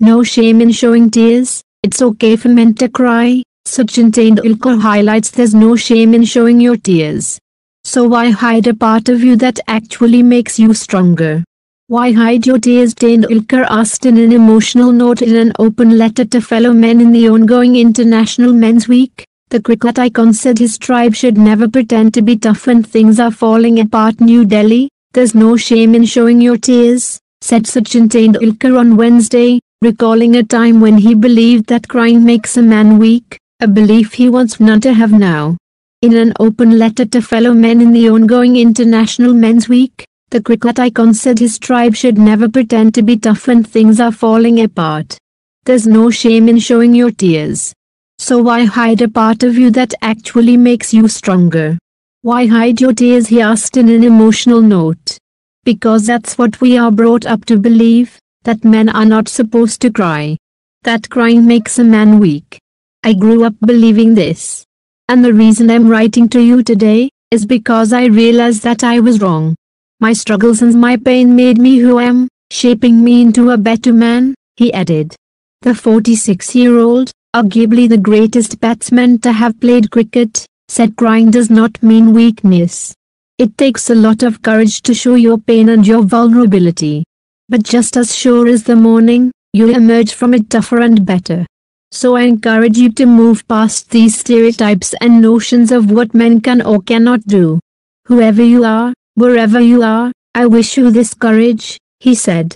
No shame in showing tears, it's okay for men to cry. Sachin Tendulkar highlights there's no shame in showing your tears. So why hide a part of you that actually makes you stronger? Why hide your tears? Tendulkar asked in an emotional note in an open letter to fellow men in the ongoing International Men's Week. The cricket icon said his tribe should never pretend to be tough when things are falling apart. New Delhi, there's no shame in showing your tears, said Sachin Tendulkar on Wednesday, recalling a time when he believed that crying makes a man weak, a belief he wants none to have now. In an open letter to fellow men in the ongoing International Men's Week, the cricket icon said his tribe should never pretend to be tough when things are falling apart. There's no shame in showing your tears. So why hide a part of you that actually makes you stronger? Why hide your tears? He asked in an emotional note. Because that's what we are brought up to believe, that men are not supposed to cry. That crying makes a man weak. I grew up believing this. And the reason I'm writing to you today is because I realized that I was wrong. My struggles and my pain made me who I am, shaping me into a better man, he added. The 46-year-old, arguably the greatest batsman to have played cricket, said crying does not mean weakness. It takes a lot of courage to show your pain and your vulnerability. But just as sure as the morning, you'll emerge from it tougher and better. So I encourage you to move past these stereotypes and notions of what men can or cannot do. Whoever you are, wherever you are, I wish you this courage, he said.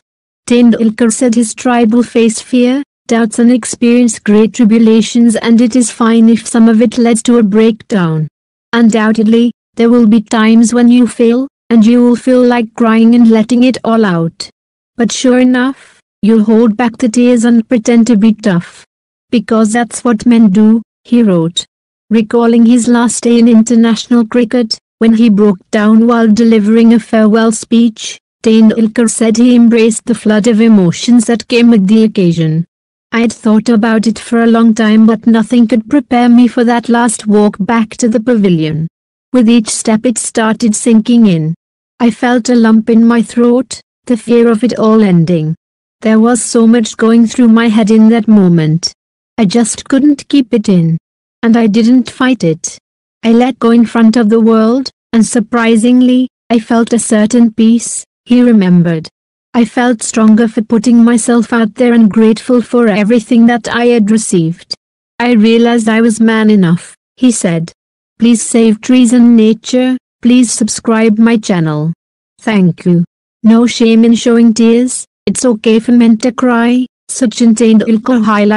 Tendulkar said his tribe will face fear, doubts and experience great tribulations, and it is fine if some of it leads to a breakdown. Undoubtedly, there will be times when you fail, and you will feel like crying and letting it all out. But sure enough, you'll hold back the tears and pretend to be tough. Because that's what men do, he wrote. Recalling his last day in international cricket, when he broke down while delivering a farewell speech, Tendulkar said he embraced the flood of emotions that came with the occasion. I'd thought about it for a long time, but nothing could prepare me for that last walk back to the pavilion. With each step it started sinking in. I felt a lump in my throat, the fear of it all ending. There was so much going through my head in that moment. I just couldn't keep it in. And I didn't fight it. I let go in front of the world, and surprisingly, I felt a certain peace, he remembered. I felt stronger for putting myself out there and grateful for everything that I had received. I realized I was man enough, he said. Please save trees and nature, please subscribe my channel. Thank you. No shame in showing tears, it's okay for men to cry, Sachin Tendulkar highlighted.